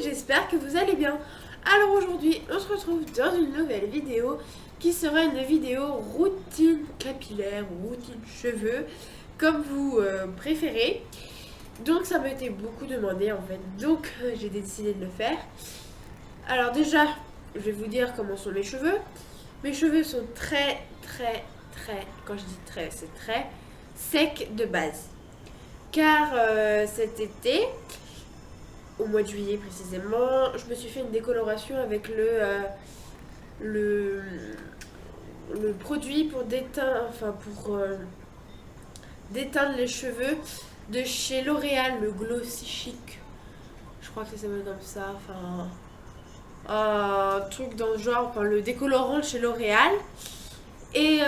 j'espère que vous allez bien. Alors aujourd'hui, on se retrouve dans une nouvelle vidéo qui sera une vidéo routine capillaire ou routine cheveux, comme vous préférez. Donc ça m'a été beaucoup demandé en fait, donc j'ai décidé de le faire. Alors déjà, je vais vous dire comment sont mes cheveux. Mes cheveux sont très, quand je dis très, c'est très secs de base. Car cet été, au mois de juillet précisément, je me suis fait une décoloration avec le produit pour déteindre, déteindre les cheveux de chez L'Oréal, le Glossy Chic. Je crois que ça s'appelle comme ça, un truc dans le genre, le décolorant de chez L'Oréal. Et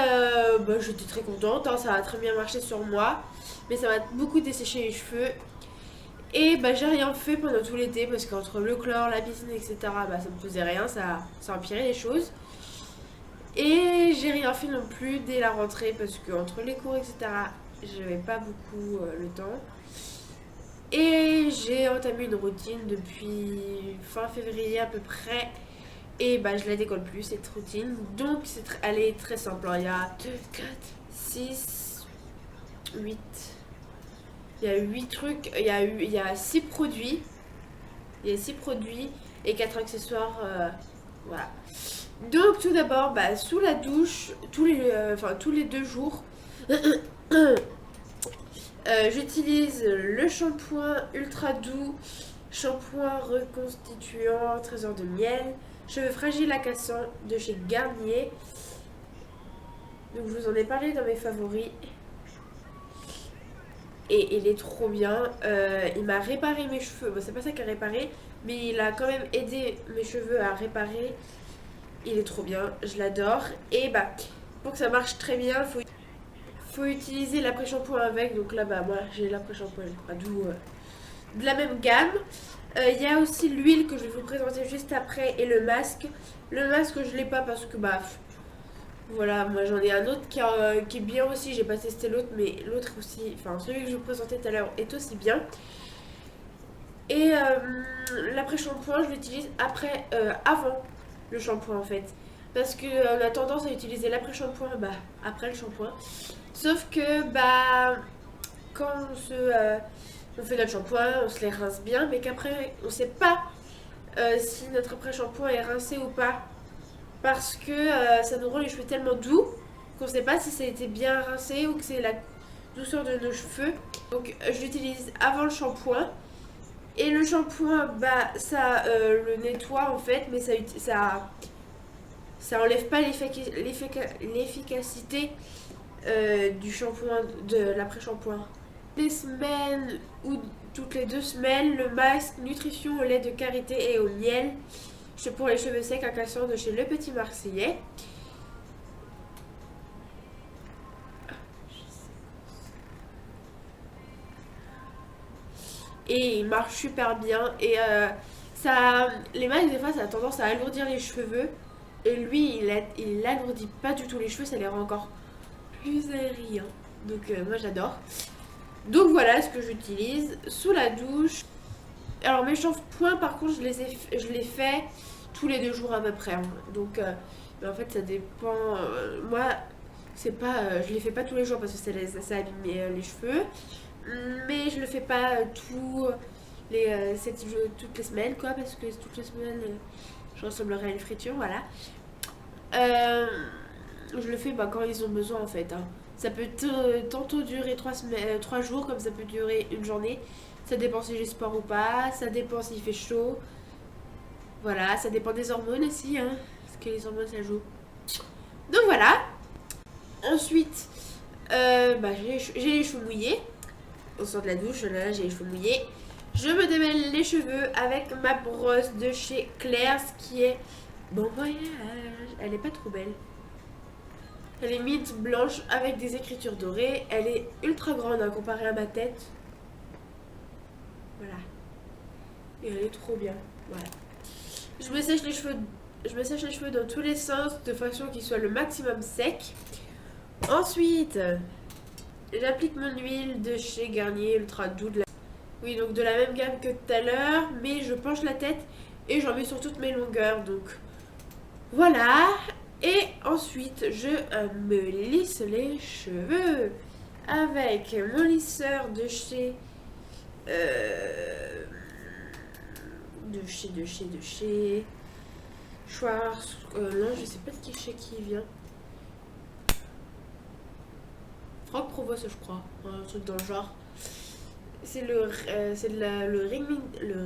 j'étais très contente, hein, ça a très bien marché sur moi, mais ça m'a beaucoup desséché les cheveux. Et j'ai rien fait pendant tout l'été parce qu'entre le chlore, la piscine, etc., ça me faisait rien, ça empirait les choses. Et j'ai rien fait non plus dès la rentrée parce qu'entre les cours, etc., j'avais pas beaucoup le temps. Et j'ai entamé une routine depuis fin février à peu près. Et je la décolle plus cette routine. Donc elle est très simple. Il y a 2, 4, 6, 8. Il y a 8 trucs. Il y a 6 produits. Il y a 6 produits et 4 accessoires. Voilà. Donc tout d'abord, sous la douche, tous les 2 jours, j'utilise le shampoing ultra doux, shampoing reconstituant, trésor de miel, cheveux fragiles à cassant de chez Garnier. Donc je vous en ai parlé dans mes favoris. Et il est trop bien. Il m'a réparé mes cheveux. Bon, c'est pas ça qu'il a réparé, mais il a quand même aidé mes cheveux à réparer. Il est trop bien, je l'adore. Et pour que ça marche très bien, faut utiliser l'après-shampoing avec. Donc là, moi j'ai l'après-shampoing doux de la même gamme. Il y a aussi l'huile que je vais vous présenter juste après et le masque. Le masque, je l'ai pas parce que voilà, moi j'en ai un autre qui est bien aussi. J'ai pas testé l'autre, mais l'autre aussi, celui que je vous présentais tout à l'heure est aussi bien. Et l'après-shampoing, je l'utilise avant le shampoing en fait. Parce qu'on a tendance à utiliser l'après-shampoing après le shampoing. Sauf que quand on fait notre shampoing, on se les rince bien, mais qu'après on sait pas si notre après-shampoing est rincé ou pas. Parce que ça nous rend les cheveux tellement doux qu'on sait pas si ça a été bien rincé ou que c'est la douceur de nos cheveux. Donc je l'utilise avant le shampoing. Et le shampoing, ça le nettoie en fait, mais ça enlève pas l'efficacité du shampoing, de l'après-shampoing. Les semaines ou toutes les 2 semaines, le masque nutrition au lait de karité et au miel. C'est pour les cheveux secs à cassant de chez Le Petit Marseillais. Et il marche super bien. Et les masques, des fois, ça a tendance à alourdir les cheveux. Et lui, il n'alourdit pas du tout les cheveux, ça les rend encore plus aériens. Donc moi j'adore. Donc voilà ce que j'utilise sous la douche. Alors mes shampoings par contre je les fais tous les 2 jours à peu près. Donc en fait ça dépend. Moi c'est pas, je les fais pas tous les jours parce que ça abîme les cheveux. Mais je le fais pas toutes les semaines quoi, parce que toutes les semaines je ressemblerai à une friture, voilà. Je le fais quand ils ont besoin en fait. Ça peut tantôt durer 3 jours, comme ça peut durer une journée. Ça dépend si j'ai sport ou pas, ça dépend s'il fait chaud. Voilà, ça dépend des hormones aussi, parce que les hormones ça joue. Donc voilà. Ensuite, j'ai les cheveux mouillés. On sort de la douche, là j'ai les cheveux mouillés. Je me démêle les cheveux avec ma brosse de chez Claire's qui est Bon Voyage. Elle est pas trop belle. Elle est mint blanche avec des écritures dorées. Elle est ultra grande comparée à ma tête. Voilà. Et elle est trop bien. Voilà. Je me sèche les cheveux dans tous les sens de façon qu'ils soient le maximum secs. Ensuite, j'applique mon huile de chez Garnier ultra doux Oui, donc de la même gamme que tout à l'heure, mais je penche la tête et j'en mets sur toutes mes longueurs. Donc voilà. Et ensuite, je me lisse les cheveux avec mon lisseur de chez... de chez... Schwarz... non, je sais pas de qui chez qui il vient. Franck Provost, je crois. Un truc dans le genre. C'est le Remington.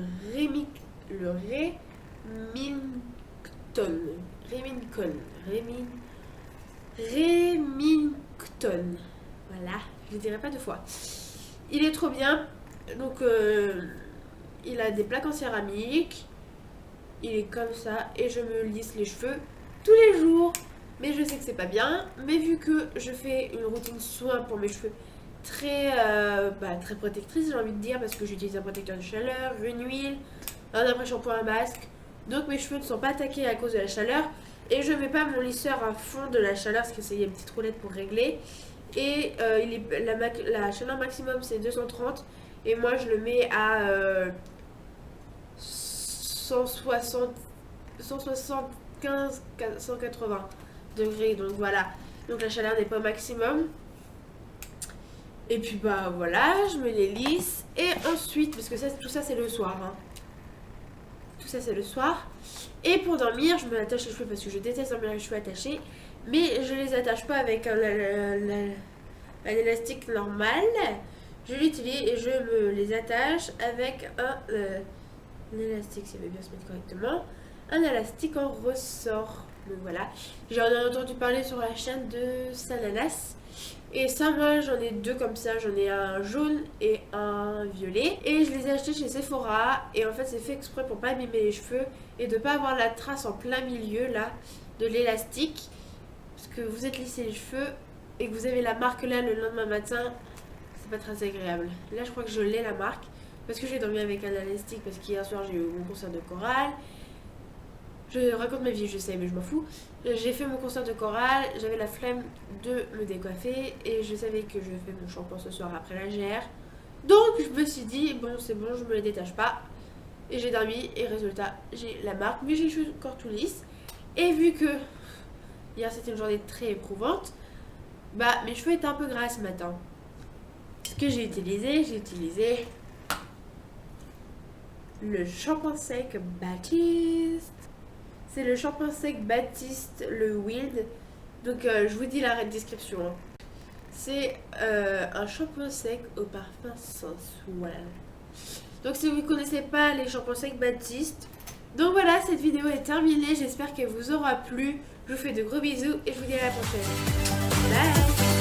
Voilà, je le dirai pas deux fois. Il est trop bien. Donc, il a des plaques en céramique. Il est comme ça. Et je me lisse les cheveux tous les jours. Mais je sais que c'est pas bien. Mais vu que je fais une routine soin pour mes cheveux très, très protectrice, j'ai envie de dire, parce que j'utilise un protecteur de chaleur, une huile, un après-shampoing, un masque. Donc mes cheveux ne sont pas attaqués à cause de la chaleur. Et je mets pas mon lisseur à fond de la chaleur parce qu'il y a une petite roulette pour régler. Et la chaleur maximum c'est 230. Et moi je le mets à 160, 175, 180 degrés. Donc voilà. Donc la chaleur n'est pas au maximum. Et puis bah voilà, je me les lisse. Et ensuite, parce que tout ça c'est le soir. Hein. Tout ça c'est le soir. Et pour dormir, je me attache les cheveux parce que je déteste dormir les cheveux attachés. Mais je les attache pas avec un élastique normal. Je l'utilise et je me les attache avec un élastique, ça veut bien se mettre correctement. Un élastique en ressort. Donc voilà. J'en ai entendu parler sur la chaîne de Sananas. Et ça, moi, j'en ai deux comme ça. J'en ai un jaune et un violet. Et je les ai achetés chez Sephora. Et en fait, c'est fait exprès pour pas abîmer les cheveux et de pas avoir la trace en plein milieu, là, de l'élastique. Parce que vous êtes lissé les cheveux et que vous avez la marque là le lendemain matin, c'est pas très agréable. Là, je crois que je l'ai, la marque. Parce que j'ai dormi avec un élastique. Parce qu'hier soir, j'ai eu mon concert de chorale. Je raconte ma vie, je sais, mais je m'en fous. J'ai fait mon concert de chorale, j'avais la flemme de me décoiffer et je savais que je fais mon shampoing ce soir après la GR. Donc je me suis dit, bon c'est bon, je me les détache pas. Et j'ai dormi et résultat, j'ai la marque, mais j'ai les cheveux encore tout lisses. Et vu que hier c'était une journée très éprouvante, bah mes cheveux étaient un peu gras ce matin. Ce que j'ai utilisé le shampoing sec Baptiste. C'est le shampoing sec Baptiste, le Wild. Donc je vous dis la description. Hein. C'est un shampoing sec au parfum sensuel. Donc si vous ne connaissez pas les shampoings secs Baptiste. Donc voilà, cette vidéo est terminée. J'espère qu'elle vous aura plu. Je vous fais de gros bisous et je vous dis à la prochaine. Bye.